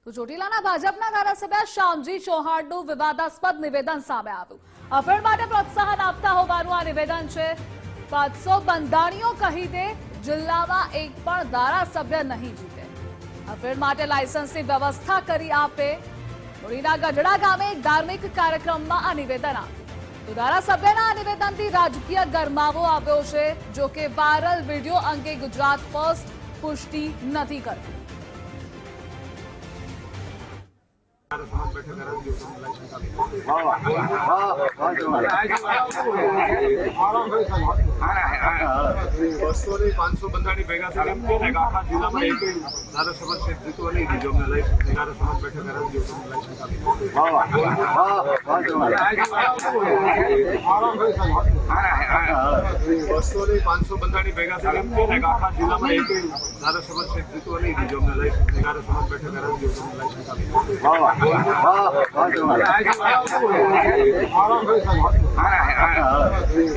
તો ચોટીલાના ભાજપના ધારાસભ્ય શ્યામજી ચૌહાણનું વિવાદાસ્પદ નિવેદન સામે આવ્યું। અફેણ માટે પ્રોત્સાહન આપતા હોવાનું આ નિવેદન છે। 500 બંધાણીઓ કહી દે, જિલ્લામાં એક પણ ધારાસભ્ય નહીં જીતે। અફેણ માટે લાયસન્સની વ્યવસ્થા કરી આપે। હોળીના ગઢડા ગામે એક ધાર્મિક કાર્યક્રમમાં આ નિવેદન આપ્યું। તો ધારાસભ્યના આ નિવેદનથી રાજકીય ગરમાવો આવ્યો છે। જો કે વાયરલ વિડીયો અંગે ગુજરાત ફર્સ્ટ પુષ્ટિ નથી કરતું। બસો ની 500 બંધાણી ભેગા થઈને આખા જિલ્લામાં એક ધારાસભા ક્ષેત્ર નહીં દીધો અમને લાઈસન્સ ધારાસભા બેઠક બસો ની 500 બંધાણી ભેગા થઈને આખા જિલ્લામાં એક ધારાસભા ક્ષેત્ર નહીં દીધો અમને લાઈસન્સ ધારાસભા બેઠક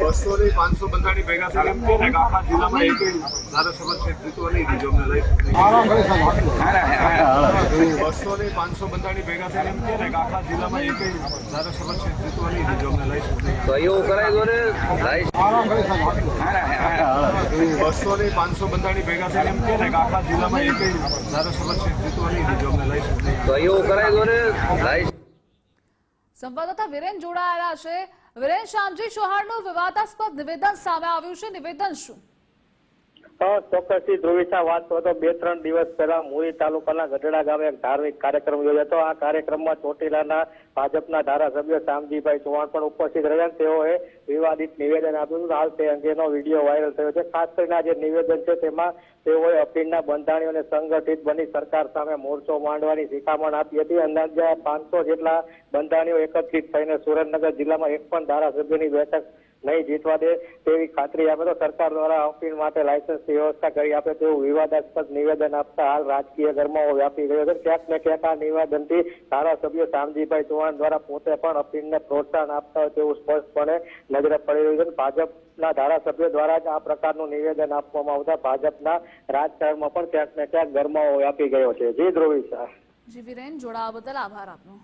બસો ની 500 બંધાણી ભેગા થઈને આખા જિલ્લામાં એક ધારાસભા ક્ષેત્ર નહીં દીધો અમને બસો ની 500 બંધાણી ભેગા થઈને આખા જિલ્લામાં એક ધારાસભા ક્ષેત્ર નહીં દીધો અમને બસો ની 500 બંધાણી ભેગા થઈને આખા જિલ્લામાં એક ધારાસભા ક્ષેત્ર નહીં દીધો અમને સંવાદદાતા વિરેન જોડાયેલા છે। વિરેન, શ્યામજી ચૌહાણનું વિવાદાસ્પદ નિવેદન સામે આવ્યું છે, નિવેદન શું? ચોક્કસથી ધ્રુવિશા વાત તો 2-3 દિવસ પહેલા મુરી તાલુકાના ગઢડા ગામે એક ધાર્મિક કાર્યક્રમ યોજાયો હતો। આ કાર્યક્રમમાં ચોટીલાના ભાજપના ધારાસભ્ય શ્યામજીભાઈ ચૌહાણ પણ ઉપસ્થિત રહ્યા। તેઓએ વિવાદિત નિવેદન આપ્યું હતું। હાલ તે અંગેનો વિડીયો વાયરલ થયો છે। ખાસ કરીને આ જે નિવેદન છે તેમાં તેઓએ અફીણના બંધાણીઓને સંગઠિત બની સરકાર સામે મોરચો માંડવાની શિખામણ આપી હતી। અંદાજે 500 જેટલા બંધાણીઓ એકત્રિત થઈને સુરેન્દ્રનગર જિલ્લામાં એક પણ ધારાસભ્યની બેઠક નહીં જીતવા દે તેવી ખાતરી આપે તો સરકાર દ્વારા અફીણ માટે લાયસન્સની વ્યવસ્થા કરી આપે તેવું વિવાદાસ્પદ નિવેદન આપતા હાલ રાજકીય ગરમાવો વ્યાપી ગયો છે। ક્યાંક ને ક્યાંક આ નિવેદનથી ધારાસભ્ય શ્યામજીભાઈ ચૌહાણ દ્વારા પોતે પણ અફીણને પ્રોત્સાહન આપતા હોય તેવું સ્પષ્ટપણે નજરે પડી રહ્યું છે। ભાજપના ધારાસભ્ય દ્વારા જ આ પ્રકારનું નિવેદન આપવામાં આવતા ભાજપના રાજકારણમાં પણ ક્યાંક ને ક્યાંક ગરમાવો વ્યાપી ગયો છે। જી ધ્રુવી શાહ। જી વિરેન, જોડાવા બદલ આભાર આપનો।